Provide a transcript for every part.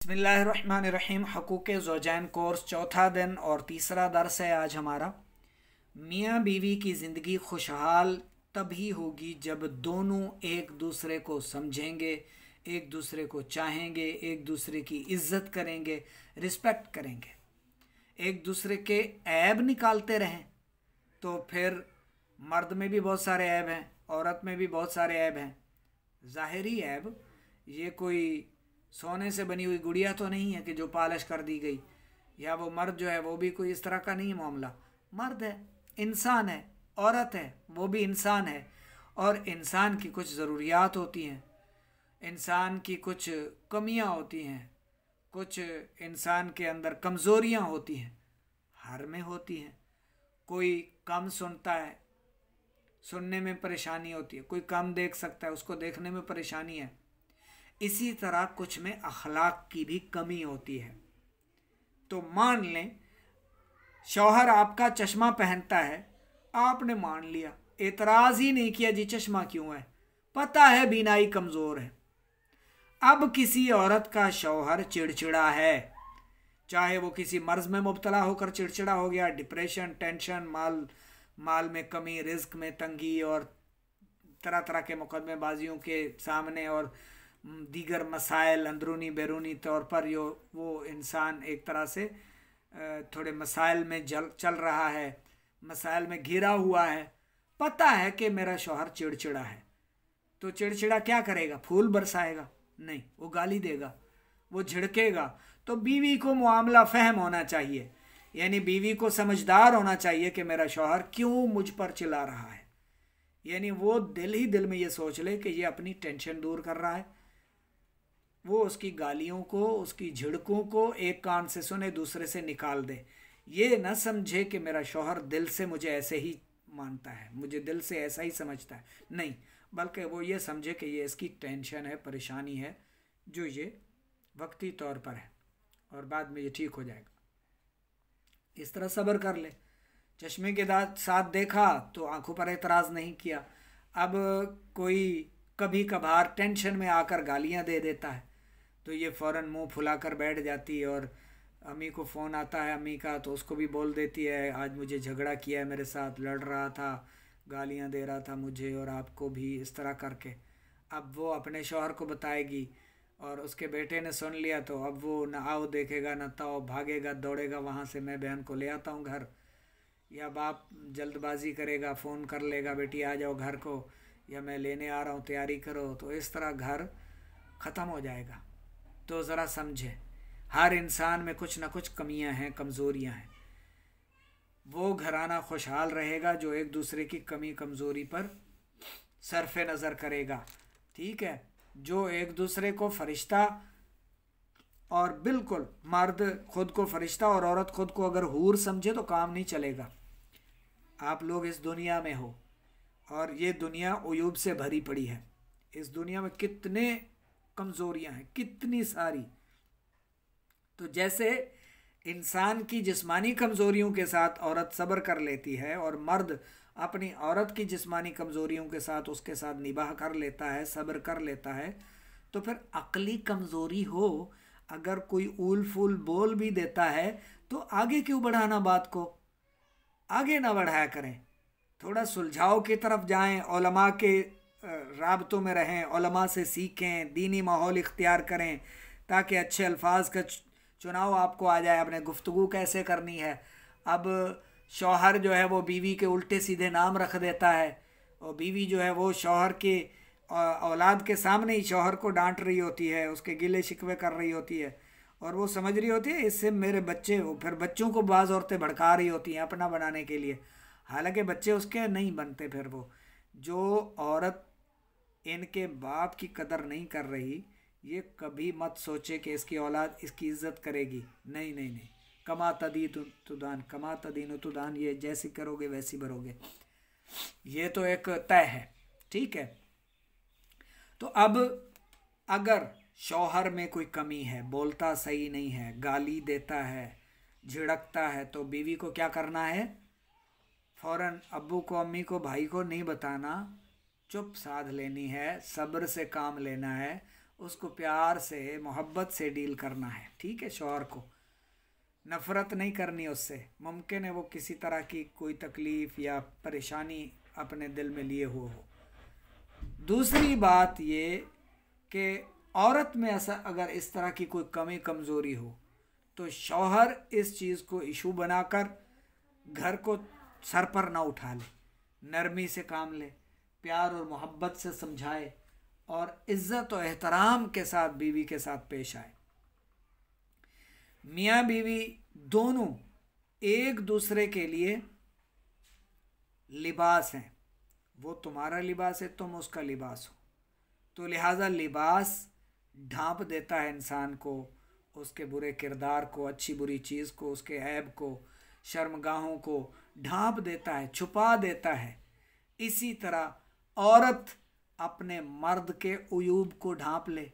बिस्मिल्लाहिर्रहमानिर्रहीम। हकूक़ ज़ौजैन कोर्स चौथा दिन और तीसरा दर्स है आज हमारा। मियाँ बीवी की ज़िंदगी खुशहाल तभी होगी जब दोनों एक दूसरे को समझेंगे, एक दूसरे को चाहेंगे, एक दूसरे की इज़्ज़त करेंगे, रिस्पेक्ट करेंगे, एक दूसरे के ऐब निकालते रहें। तो फिर मर्द में भी बहुत सारे ऐब हैं, औरत में भी बहुत सारे ऐब हैं। ज़ाहिरी ऐब, ये कोई सोने से बनी हुई गुड़िया तो नहीं है कि जो पालिश कर दी गई, या वो मर्द जो है वो भी कोई इस तरह का नहीं है मामला। मर्द है, इंसान है, औरत है, वो भी इंसान है, और इंसान की कुछ ज़रूरियात होती हैं, इंसान की कुछ कमियां होती हैं, कुछ इंसान के अंदर कमज़ोरियां होती हैं, हर में होती हैं। कोई कम सुनता है, सुनने में परेशानी होती है, कोई कम देख सकता है, उसको देखने में परेशानी है। इसी तरह कुछ में अखलाक की भी कमी होती है। तो मान लें शौहर आपका चश्मा पहनता है, आपने मान लिया, एतराज़ ही नहीं किया जी चश्मा क्यों है, पता है बीनाई कमज़ोर है। अब किसी औरत का शौहर चिड़चिड़ा है, चाहे वो किसी मर्ज में मुब्तला होकर चिड़चिड़ा हो गया, डिप्रेशन, टेंशन, माल में कमी, रिस्क में तंगी और तरह तरह के मुकदमेबाजियों के सामने और दीगर मसाइल अंदरूनी बैरूनी तौर पर वो इंसान एक तरह से थोड़े मसाइल में चल रहा है, मसाइल में घिरा हुआ है। पता है कि मेरा शौहर चिड़चिड़ा है, तो चिड़चिड़ा क्या करेगा? फूल बरसाएगा? नहीं, वो गाली देगा, वो झिड़केगा। तो बीवी को मामला फहम होना चाहिए, यानी बीवी को समझदार होना चाहिए कि मेरा शौहर क्यों मुझ पर चिल्ला रहा है। यानी वो दिल ही दिल में ये सोच ले कि ये अपनी टेंशन दूर कर रहा है। वो उसकी गालियों को, उसकी झिड़कों को एक कान से सुने, दूसरे से निकाल दे। ये ना समझे कि मेरा शौहर दिल से मुझे ऐसे ही मानता है, मुझे दिल से ऐसा ही समझता है, नहीं, बल्कि वो ये समझे कि ये इसकी टेंशन है, परेशानी है, जो ये वक्ती तौर पर है और बाद में ये ठीक हो जाएगा। इस तरह सब्र कर ले। चश्मे के साथ देखा तो आंखों पर एतराज़ नहीं किया। अब कोई कभी कभार टेंशन में आकर गालियां दे देता है, तो ये फ़ौरन मुंह फुलाकर बैठ जाती है, और अम्मी को फ़ोन आता है अम्मी का, तो उसको भी बोल देती है आज मुझे झगड़ा किया है, मेरे साथ लड़ रहा था, गालियां दे रहा था मुझे और आपको भी, इस तरह करके। अब वो अपने शौहर को बताएगी, और उसके बेटे ने सुन लिया तो अब वो न आओ देखेगा न ताओ, भागेगा दौड़ेगा वहाँ से, मैं बहन को ले आता हूँ घर, या बाप जल्दबाजी करेगा, फ़ोन कर लेगा बेटी आ जाओ घर को, या मैं लेने आ रहा हूँ तैयारी करो। तो इस तरह घर ख़त्म हो जाएगा। तो ज़रा समझे, हर इंसान में कुछ ना कुछ कमियां हैं, कमज़ोरियां हैं। वो घराना खुशहाल रहेगा जो एक दूसरे की कमी कमज़ोरी पर सरफ़े नज़र करेगा, ठीक है, जो एक दूसरे को फ़रिश्ता, और बिल्कुल मर्द खुद को फ़रिश्ता और औरत खुद को अगर हूर समझे तो काम नहीं चलेगा। आप लोग इस दुनिया में हो और ये दुनिया उयूब से भरी पड़ी है। इस दुनिया में कितने कमज़ोरियां हैं, कितनी सारी। तो जैसे इंसान की जिस्मानी कमज़ोरियों के साथ औरत सब्र कर लेती है, और मर्द अपनी औरत की जिस्मानी कमज़ोरियों के साथ उसके साथ निभाह कर लेता है, सब्र कर लेता है, तो फिर अक्ली कमज़ोरी हो, अगर कोई ऊल फूल बोल भी देता है तो आगे क्यों बढ़ाना, बात को आगे ना बढ़ाया करें। थोड़ा सुलझाव की तरफ जाएं, उलमा के राबतों में रहें, उलमा से सीखें, दीनी माहौल इख्तियार करें, ताकि अच्छे अल्फाज का चुनाव आपको आ जाए, अपने गुफ्तगू कैसे करनी है। अब शौहर जो है वो बीवी के उल्टे सीधे नाम रख देता है, और बीवी जो है वो शौहर के औलाद के सामने ही शौहर को डांट रही होती है, उसके गिले शिकवे कर रही होती है, और वो समझ रही होती है इससे मेरे बच्चे हो, फिर बच्चों को बाज़ औरतें भड़का रही होती हैं अपना बनाने के लिए, हालांकि बच्चे उसके नहीं बनते। फिर वो जो औरत इनके बाप की कदर नहीं कर रही, ये कभी मत सोचे कि इसकी औलाद इसकी इज्जत करेगी। नहीं नहीं नहीं, कमा तदी तुदान, कमा तदीन तुदान, ये जैसी करोगे वैसी भरोगे, ये तो एक तय है, ठीक है। तो अब अगर शौहर में कोई कमी है, बोलता सही नहीं है, गाली देता है, झिड़कता है, तो बीवी को क्या करना है? फ़ौरन अब्बू को, अम्मी को, भाई को नहीं बताना, चुप साध लेनी है, सब्र से काम लेना है, उसको प्यार से मोहब्बत से डील करना है, ठीक है। शौहर को नफ़रत नहीं करनी उससे। मुमकिन है वो किसी तरह की कोई तकलीफ़ या परेशानी अपने दिल में लिए हुए हो। दूसरी बात ये कि औरत में ऐसा अगर इस तरह की कोई कमी कमज़ोरी हो तो शौहर इस चीज़ को इशू बनाकर घर को सर पर ना उठा ले, नरमी से काम ले, प्यार और मोहब्बत से समझाए और इज़्ज़त और एहतराम के साथ बीवी के साथ पेश आए। मियाँ बीवी दोनों एक दूसरे के लिए लिबास हैं। वो तुम्हारा लिबास है, तुम उसका लिबास हो। तो लिहाजा लिबास ढांप देता है इंसान को, उसके बुरे किरदार को, अच्छी बुरी चीज़ को, उसके ऐब को, शर्मगाहों को ढांप देता है, छुपा देता है। इसी तरह औरत अपने मर्द के उयूब को ढांप ले,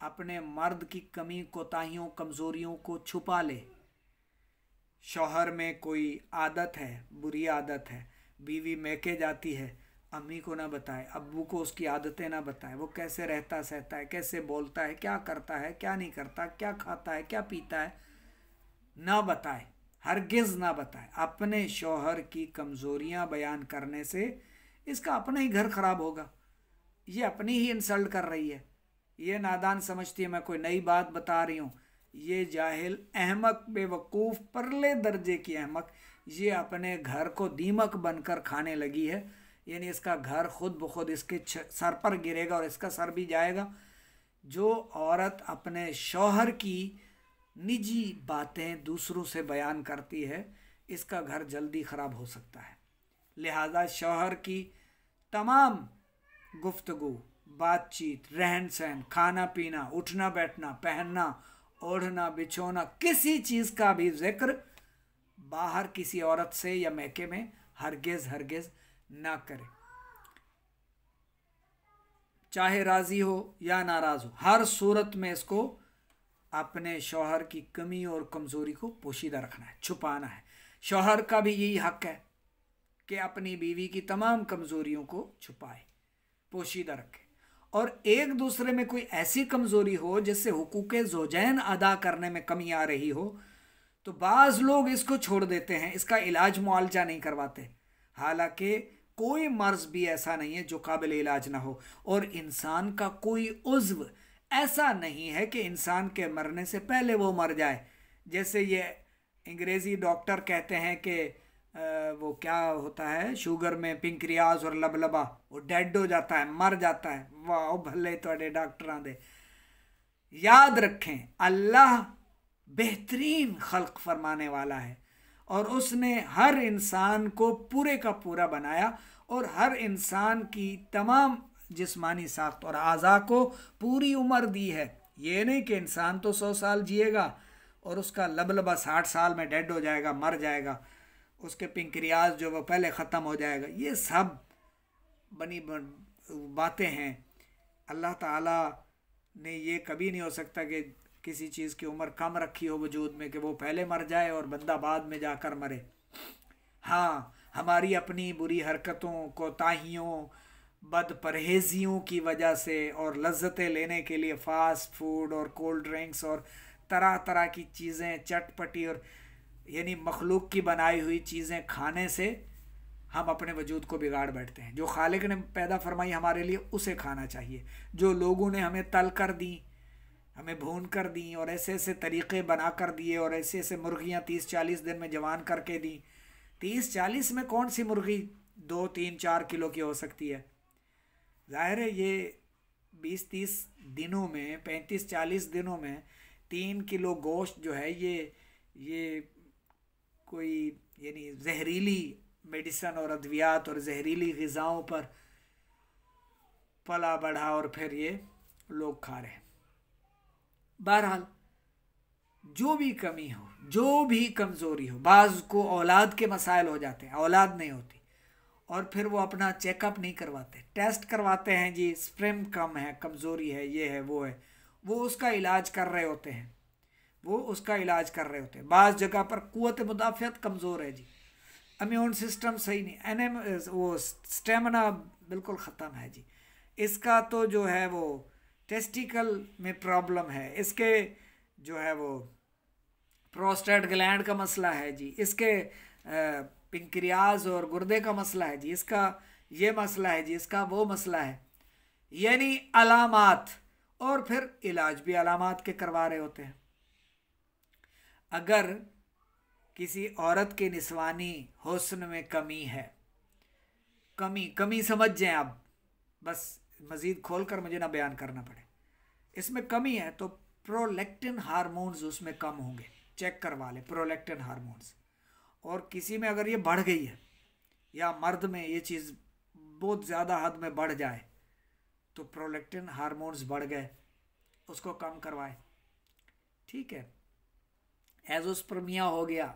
अपने मर्द की कमी कोताहियों कमज़ोरियों को छुपा ले। शौहर में कोई आदत है, बुरी आदत है, बीवी मैके जाती है, अम्मी को ना बताए, अब्बू को उसकी आदतें ना बताए, वो कैसे रहता सहता है, कैसे बोलता है, क्या करता है, क्या नहीं करता, क्या खाता है, क्या पीता है, ना बताए, हरगिज़ ना बताए। अपने शौहर की कमज़ोरियाँ बयान करने से इसका अपना ही घर ख़राब होगा। ये अपनी ही इंसल्ट कर रही है, ये नादान समझती है मैं कोई नई बात बता रही हूँ। ये जाहिल, अहमक, बेवकूफ़, परले दर्जे की अहमक, ये अपने घर को दीमक बनकर खाने लगी है। यानी इसका घर खुद ब खुद इसके सर पर गिरेगा और इसका सर भी जाएगा। जो औरत अपने शौहर की निजी बातें दूसरों से बयान करती है, इसका घर जल्दी ख़राब हो सकता है। लिहाजा शौहर की तमाम गुफ्तगू, बातचीत, रहन सहन, खाना पीना, उठना बैठना, पहनना, ओढ़ना, बिछोना, किसी चीज़ का भी जिक्र बाहर किसी औरत से या मैके में हरगिज़ हरगिज़ ना करे। चाहे राज़ी हो या नाराज़ हो, हर सूरत में इसको अपने शौहर की कमी और कमज़ोरी को पोशीदा रखना है, छुपाना है। शौहर का भी यही हक है कि अपनी बीवी की तमाम कमज़ोरियों को छुपाए, पोशीदा रखे। और एक दूसरे में कोई ऐसी कमज़ोरी हो जिससे हुकूक़े ज़ौजैन अदा करने में कमी आ रही हो, तो बाज़ लोग इसको छोड़ देते हैं, इसका इलाज मुआलजा नहीं करवाते। हालांकि कोई मर्ज़ भी ऐसा नहीं है जो काबिल इलाज ना हो, और इंसान का कोई उज़्व ऐसा नहीं है कि इंसान के मरने से पहले वो मर जाए। जैसे ये अंग्रेज़ी डॉक्टर कहते हैं कि वो क्या होता है, शुगर में पिंक्रियाज और लबलबा, वो डेड हो जाता है, मर जाता है। वाह भले थोड़े डॉक्टरां दे। याद रखें, अल्लाह बेहतरीन खल्क फरमाने वाला है और उसने हर इंसान को पूरे का पूरा बनाया और हर इंसान की तमाम जिस्मानी साख्त और आज़ा को पूरी उम्र दी है। ये नहीं कि इंसान तो 100 साल जिएगा और उसका लबलबा 60 साल में डेड हो जाएगा, मर जाएगा, उसके पिंक्रियाज जो वो पहले ख़त्म हो जाएगा। ये सब बनी बातें हैं। अल्लाह ताला ने ये कभी नहीं हो सकता कि किसी चीज़ की उम्र कम रखी हो वजूद में कि वो पहले मर जाए और बंदा बाद में जाकर मरे। हाँ, हमारी अपनी बुरी हरकतों, कोताहियों, बद परहेजियों की वजह से और लज्जतें लेने के लिए फ़ास्ट फूड और कोल्ड ड्रिंक्स और तरह तरह की चीज़ें, चटपटी और यानी मखलूक की बनाई हुई चीज़ें खाने से हम अपने वजूद को बिगाड़ बैठते हैं। जो खालिक ने पैदा फरमाई हमारे लिए उसे खाना चाहिए। जो लोगों ने हमें तल कर दी, हमें भून कर दी और ऐसे ऐसे तरीक़े बना कर दिए और ऐसे ऐसे मुर्गियाँ 30-40 दिन में जवान करके दी। 30-40 में कौन सी मुर्गी 2-3-4 किलो की हो सकती है? ज़ाहिर है ये 20-30 दिनों में, 35-40 दिनों में 3 किलो गोश्त जो है ये कोई यानी जहरीली मेडिसन और अद्वियात और जहरीली ग़िज़ाओं पर पला बढ़ा और फिर ये लोग खा रहे हैं। बहरहाल जो भी कमी हो, जो भी कमज़ोरी हो, बाज़ को औलाद के मसाइल हो जाते हैं, औलाद नहीं होती और फिर वो अपना चेकअप नहीं करवाते, टेस्ट करवाते हैं, जी स्पर्म कम है, कमज़ोरी है, ये है, वो है, वो उसका इलाज कर रहे होते हैं, बाज़ जगह पर क़ुव्वत मुदाफ़ियत कमज़ोर है जी, इम्यून सिस्टम सही नहीं, वो स्टेमिना बिल्कुल ख़त्म है जी, इसका तो जो है वो टेस्टिकल में प्रॉब्लम है, इसके जो है वो प्रोस्टेट ग्लैंड का मसला है जी, इसके पिंक्रियाज और गुर्दे का मसला है जी, इसका ये मसला है जी, इसका वो मसला है। यानी अलामात, और फिर इलाज भी अलामात के करवा रहे होते हैं। अगर किसी औरत के निस्वानी हुस्न में कमी है, कमी समझ जाएं आप, बस मज़ीद खोलकर मुझे ना बयान करना पड़े, इसमें कमी है तो प्रोलैक्टिन हार्मोन्स उसमें कम होंगे, चेक करवा लें प्रोलैक्टिन हार्मोन्स। और किसी में अगर ये बढ़ गई है या मर्द में ये चीज़ बहुत ज़्यादा हद में बढ़ जाए तो प्रोलैक्टिन हार्मोन्स बढ़ गए, उसको कम करवाए, ठीक है। एजोस्पर्मिया हो गया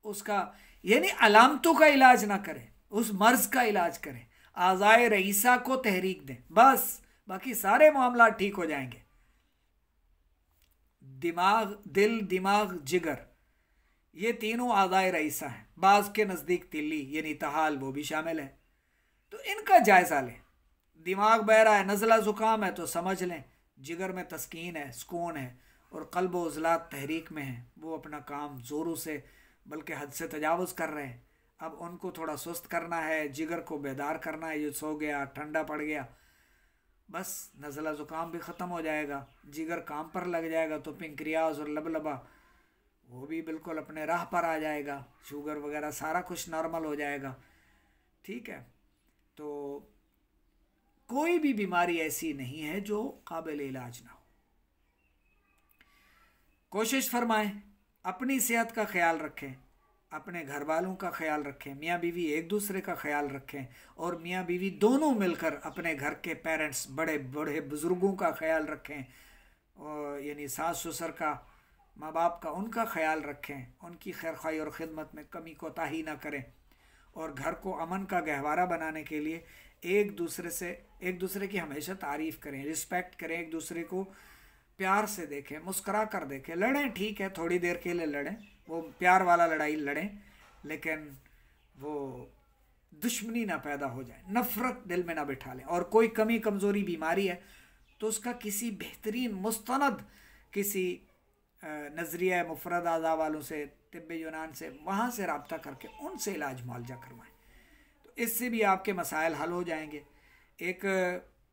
उसका, यानी अलामतों का इलाज ना करें, उस मर्ज का इलाज करें, आज़ाए रईसा को तहरीक दें, बस बाकी सारे मामला ठीक हो जाएंगे। दिमाग, दिल, दिमाग, जिगर, ये तीनों आज़ाए रईसा हैं। बाज के नज़दीक तिल्ली यानी तहाल वो भी शामिल है, तो इनका जायज़ा लें। दिमाग बह रहा है, नज़ला ज़ुकाम है तो समझ लें जिगर में तस्कीन है, सुकून है, और क़ल्ब व उज़लात तहरीक में है, वो अपना काम ज़ोरों से बल्कि हद से तजावुज़ कर रहे हैं। अब उनको थोड़ा सुस्त करना है, जिगर को बेदार करना है, ये सो गया, ठंडा पड़ गया, बस नज़ला ज़ुकाम भी ख़त्म हो जाएगा, जिगर काम पर लग जाएगा तो पिंक्रियाज और लबलबा वो भी बिल्कुल अपने राह पर आ जाएगा, शुगर वगैरह सारा कुछ नॉर्मल हो जाएगा, ठीक है। तो कोई भी बीमारी ऐसी नहीं है जो काबिल इलाज ना हो। कोशिश फरमाएं, अपनी सेहत का ख्याल रखें, अपने घर वालों का ख्याल रखें, मियाँ बीवी एक दूसरे का ख्याल रखें, और मियाँ बीवी दोनों मिलकर अपने घर के पेरेंट्स, बड़े बड़े बुज़ुर्गों का ख्याल रखें, और यानी सास ससुर का, माँ बाप का, उनका ख्याल रखें, उनकी खैरख्वाही और ख़िदमत में कमी कोताही ना करें, और घर को अमन का गहवारा बनाने के लिए एक दूसरे की हमेशा तारीफ़ करें, रिस्पेक्ट करें, एक दूसरे को प्यार से देखें, मुस्करा कर देखें। लड़ें ठीक है, थोड़ी देर के लिए लड़ें, वो प्यार वाला लड़ाई लड़ें, लेकिन वो दुश्मनी ना पैदा हो जाए, नफ़रत दिल में ना बिठा लें। और कोई कमी कमज़ोरी बीमारी है तो उसका किसी बेहतरीन मुस्तनद किसी नज़रिया मुफरद आज़ा वालों से, तिब्ब यूनान से, वहाँ से रब्ता करके उनसे इलाज मुआलजा करवाएं, तो इससे भी आपके मसाइल हल हो जाएंगे। एक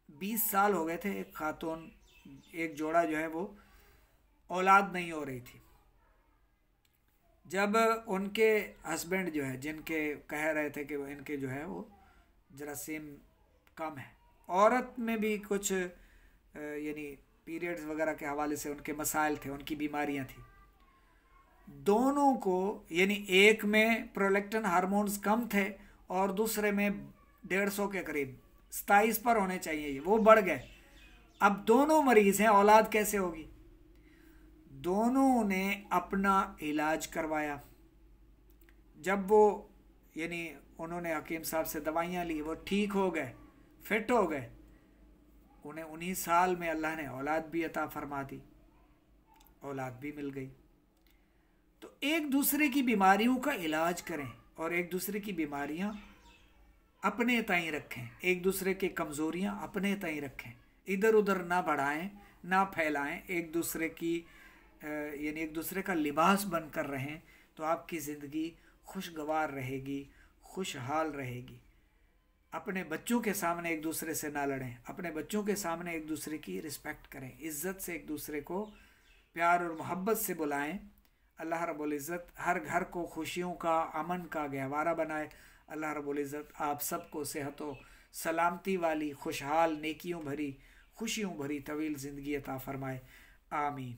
20 साल हो गए थे, एक खातून, एक जोड़ा जो है वो औलाद नहीं हो रही थी। जब उनके हस्बैंड जो है, जिनके कह रहे थे कि वो इनके जो है वो जरासीम कम है, औरत में भी कुछ यानी पीरियड्स वगैरह के हवाले से उनके मसाइल थे, उनकी बीमारियां थी, दोनों को, यानी एक में प्रोलैक्टिन हार्मोन्स कम थे और दूसरे में 150 के करीब 27 पर होने चाहिए, वो बढ़ गए। अब दोनों मरीज़ हैं, औलाद कैसे होगी? दोनों ने अपना इलाज करवाया। जब वो यानी उन्होंने हकीम साहब से दवाइयाँ ली, वो ठीक हो गए, फिट हो गए, उन्हें 19 साल में अल्लाह ने औलाद भी अता फरमा दी, औलाद भी मिल गई। तो एक दूसरे की बीमारियों का इलाज करें और एक दूसरे की बीमारियां अपने ताईं रखें, एक दूसरे के कमज़ोरियां अपने ताईं रखें, इधर उधर ना बढ़ाएं, ना फैलाएं, एक दूसरे की यानी एक दूसरे का लिबास बनकर रहें, तो आपकी ज़िंदगी खुशगवार रहेगी, खुशहाल रहेगी। अपने बच्चों के सामने एक दूसरे से ना लड़ें, अपने बच्चों के सामने एक दूसरे की रिस्पेक्ट करें, इज़्ज़त से एक दूसरे को प्यार और मोहब्बत से बुलाएं। अल्लाह रब्बुल इज़्ज़त हर घर को खुशियों का, अमन का गहवारा बनाए। अल्लाह रब्बुल इज़्ज़त आप सबको सेहत व सलामती वाली, खुशहाल, नेकियों भरी, खुशियों भरी तवील ज़िंदगी अता फ़रमाए। आमीन।